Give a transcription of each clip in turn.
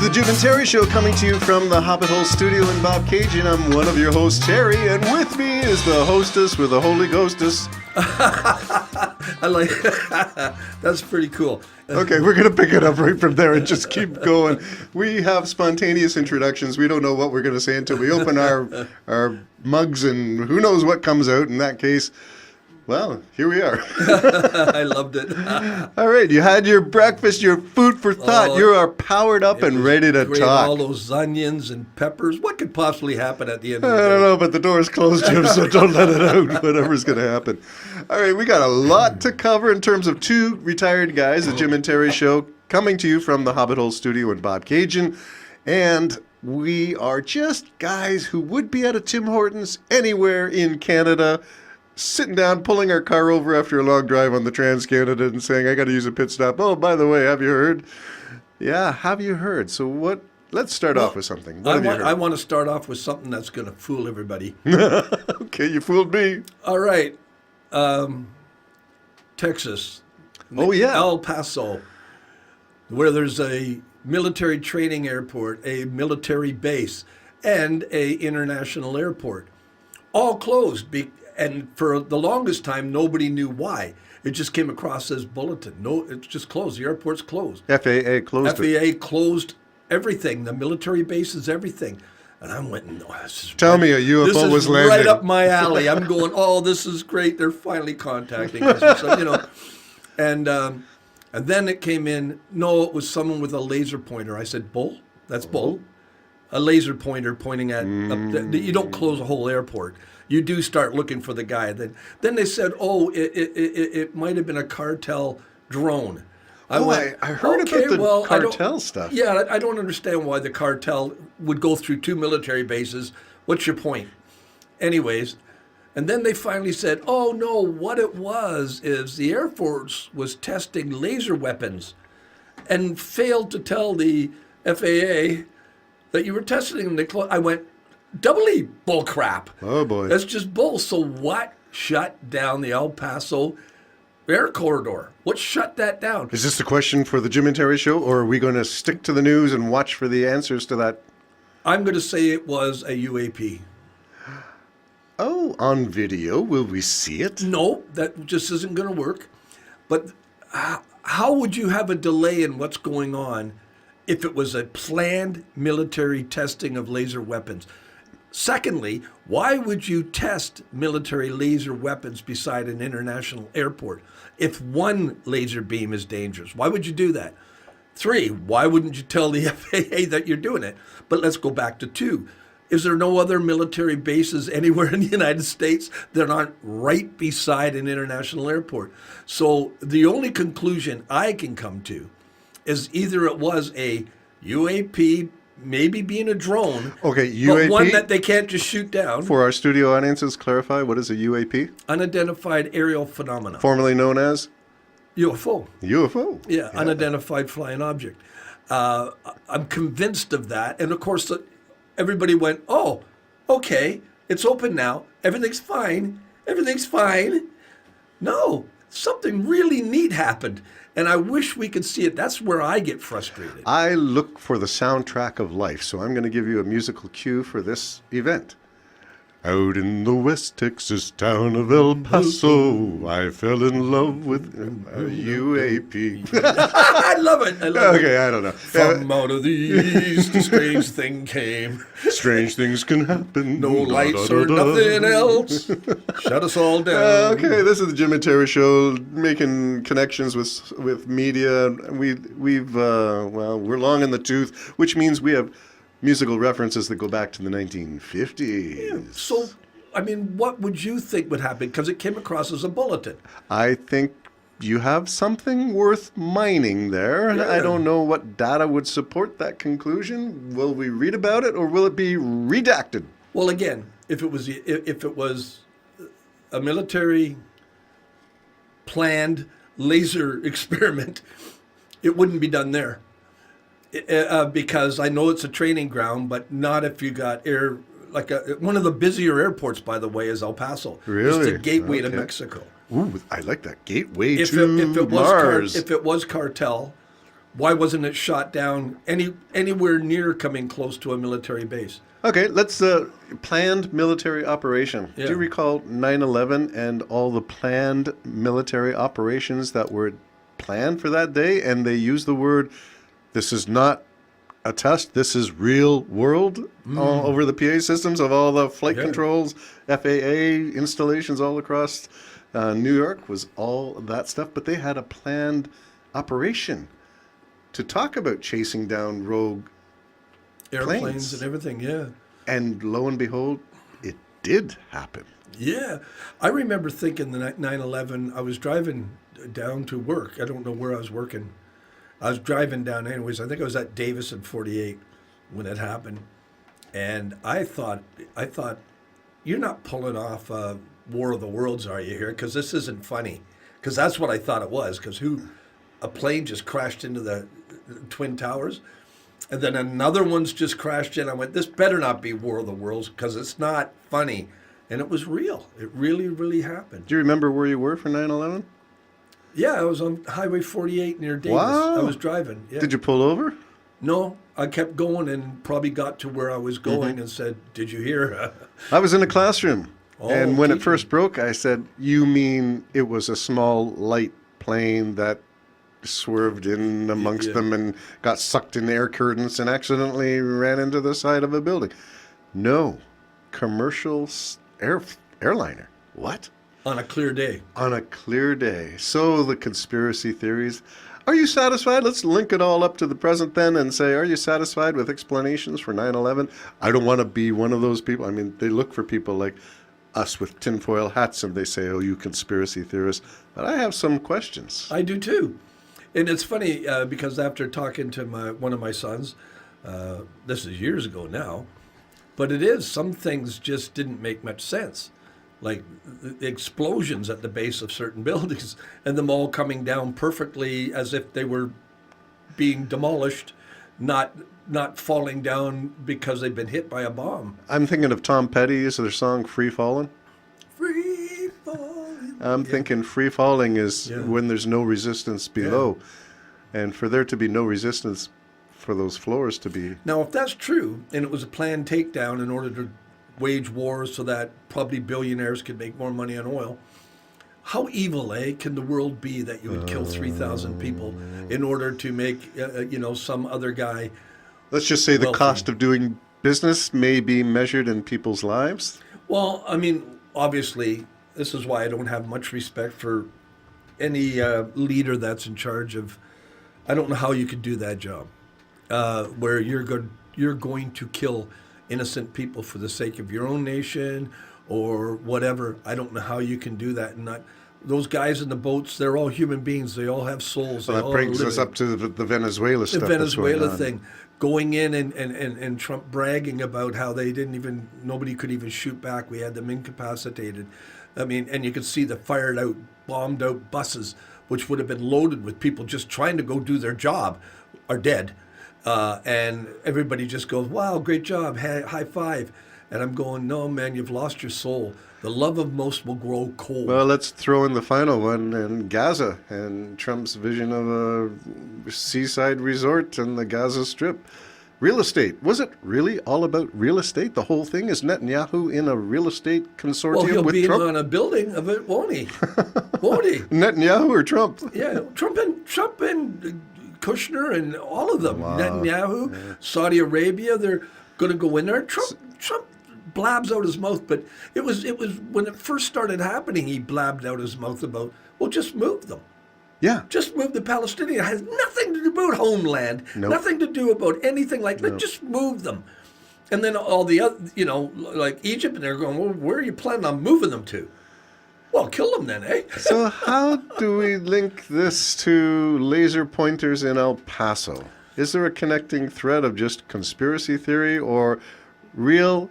the Jim and Terry Show, coming to you from the Hobbit Hole Studio in Bob Cajun. I'm one of your hosts, Terry, and with me is the hostess with the Holy Ghostess. I like that's pretty cool. Okay, we're going to pick it up right from there and just keep going. We have spontaneous introductions. We don't know what we're going to say until we open our mugs, and who knows what comes out in that case. Well, here we are. I loved it. All right, you had your breakfast, your food for thought. You are powered up and ready to talk. All those onions and peppers. What could possibly happen at the end of the I day? don't know, but the door's closed, Jim, so don't let it out, whatever's going to happen. All right, we got a lot to cover in terms of two retired guys, the Jim and Terry Show, coming to you from the Hobbit Hole Studio in Bob Cajun. And we are just guys who would be at a Tim Hortons anywhere in Canada, sitting down, pulling our car over after a long drive on the Trans-Canada and saying, I got to use a pit stop. Oh, by the way, have you heard? Yeah, have you heard? So what? Let's start off with something. I want to start off with something that's going to fool everybody. Okay, you fooled me. All right. Texas. Oh, yeah. El Paso, where there's a military training airport, a military base, and a international airport. All closed. And for the longest time, nobody knew why. It just came across as bulletin. No, it's just closed. The airport's closed. FAA closed it. FAA closed everything. The military bases, everything. And I went, no, this is Tell me a UFO was landing. right up my alley. I'm going, oh, this is great. They're finally contacting us. So, and then it came in. No, it was someone with a laser pointer. I said, bull? That's bull. A laser pointer pointing at. You don't close a whole airport. You do start looking for the guy. Then they said, oh, it might have been a cartel drone. I heard about the cartel stuff. Yeah, I don't understand why the cartel would go through two military bases. What's your point? Anyways, and then they finally said, oh, no, what it was is the Air Force was testing laser weapons and failed to tell the FAA that you were testing them. I went, doubly bull crap. Oh, boy. That's just bull. So what shut down the El Paso air corridor? What shut that down? Is this a question for the Jim and Terry Show, or are we going to stick to the news and watch for the answers to that? I'm going to say it was a UAP. Oh, on video. Will we see it? No, that just isn't going to work. But how would you have a delay in what's going on if it was a planned military testing of laser weapons? Secondly, why would you test military laser weapons beside an international airport if one laser beam is dangerous? Why would you do that? 3, why wouldn't you tell the FAA that you're doing it? But let's go back to 2. Is there no other military bases anywhere in the United States that aren't right beside an international airport? So the only conclusion I can come to is either it was a UAP, maybe being a drone, okay, UAP, but one that they can't just shoot down. For our studio audiences, clarify, what is a UAP? Unidentified aerial phenomena. Formerly known as? UFO. UFO. Yeah, unidentified flying object. I'm convinced of that. And of course, everybody went, oh, okay, it's open now. Everything's fine. Everything's fine. No, something really neat happened. And I wish we could see it. That's where I get frustrated. I look for the soundtrack of life, so I'm going to give you a musical cue for this event. Out in the West Texas town of El Paso, I fell in love with a UAP. I love it. Okay, I don't know. From out of the east, a strange thing came. Strange things can happen. No lights or nothing else. Shut us all down. Okay, this is the Jim and Terry Show, making connections with media. We're long in the tooth, which means we have musical references that go back to the 1950s. Yeah, so, I mean, what would you think would happen? Because it came across as a bulletin. I think you have something worth mining there. Yeah. I don't know what data would support that conclusion. Will we read about it, or will it be redacted? Well, again, if it was a military planned laser experiment, it wouldn't be done there. Because I know it's a training ground, but not if you got air, one of the busier airports, by the way, is El Paso. Really? It's the gateway to Mexico. Ooh, I like that. Gateway to Mars. If it was cartel, Why wasn't it shot down anywhere near coming close to a military base? Okay, let's planned military operation. Yeah. Do you recall 9/11 and all the planned military operations that were planned for that day? And they used the word, this is not a test, this is real world, all over the PA systems of all the flight Yeah. controls, FAA installations all across New York was all that stuff. But they had a planned operation to talk about chasing down rogue Airplanes planes. and everything, yeah. And lo and behold, it did happen. Yeah. I remember thinking the 9/11, I was driving down to work. I don't know where I was working. I was driving down anyways. I think I was at Davis in 48 when it happened. And I thought, you're not pulling off War of the Worlds, are you here? Because this isn't funny. Because that's what I thought it was. Because a plane just crashed into the Twin Towers. And then another one's just crashed in. I went, this better not be War of the Worlds because it's not funny. And it was real. It really, really happened. Do you remember where you were for 9/11? Yeah, I was on Highway 48 near Davis. Wow. I was driving. Yeah. Did you pull over? No, I kept going and probably got to where I was going and said, did you hear? I was in a classroom. Oh, And when it teaching. first broke, I said, you mean it was a small light plane that swerved in amongst Yeah. them and got sucked in air currents and accidentally ran into the side of a building? No. Commercial airliner. What? On a clear day. On a clear day. So the conspiracy theories. Are you satisfied? Let's link it all up to the present then and say, are you satisfied with explanations for 9/11? I don't want to be one of those people. I mean, they look for people like us with tinfoil hats and they say, oh, you conspiracy theorists. But I have some questions. I do too. And it's funny because after talking to one of my sons, this is years ago now, but it is, some things just didn't make much sense. Like the explosions at the base of certain buildings and them all coming down perfectly as if they were being demolished, not falling down because they've been hit by a bomb. I'm thinking of Tom Petty. Is their song Free Fallin'? Free falling. I'm thinking free falling is Yeah. when there's no resistance below. And for there to be no resistance for those floors to be... Now, if that's true, and it was a planned takedown in order to wage wars so that probably billionaires could make more money on oil, how evil, can the world be that you would kill 3,000 people in order to make, some other guy... Let's just say the wealthy? cost of doing business may be measured in people's lives. Well, I mean, obviously, this is why I don't have much respect for any leader that's in charge of... I don't know how you could do that job, where you're going to kill innocent people for the sake of your own nation or whatever. I don't know how you can do that. And not those guys in the boats, they're all human beings. They all have souls. So They that all brings are us living. up to the Venezuela The stuff. that's going Venezuela on. thing, going in and Trump bragging about how nobody could even shoot back. We had them incapacitated. I mean, and you could see the bombed out buses, which would have been loaded with people just trying to go do their job, are dead. And everybody just goes, wow, great job, high five. And I'm going, no, man, you've lost your soul. The love of most will grow cold. Well, let's throw in the final one in Gaza and Trump's vision of a seaside resort and the Gaza Strip. Real estate. Was it really all about real estate? The whole thing? Is Netanyahu in a real estate consortium well, he'll with be Trump? on a building of it, won't he? Won't he? Netanyahu or Trump? Yeah, Trump and Kushner and all of them. Netanyahu, Saudi Arabia, they're going to go in there. Trump blabs out his mouth, but it was when it first started happening, he blabbed out his mouth about, well, just move them. Yeah. Just move the Palestinians. It has nothing to do about homeland, Nope. nothing to do about anything like that. Just move them. And then all the other, like Egypt, and they're going, well, where are you planning on moving them to? Well, kill them then, eh? So how do we link this to laser pointers in El Paso? Is there a connecting thread of just conspiracy theory or real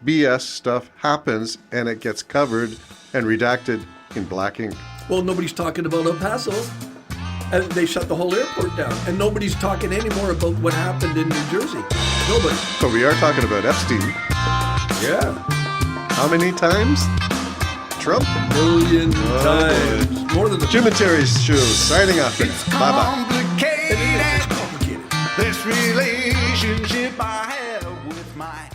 BS stuff happens and it gets covered and redacted in black ink? Well, nobody's talking about El Paso. And they shut the whole airport down. And nobody's talking anymore about what happened in New Jersey. Nobody. But we are talking about Epstein. Yeah. How many times? Trump? Million times. More than the Jim and Terry's show signing off. Bye-bye. Complicated. this relationship I have with my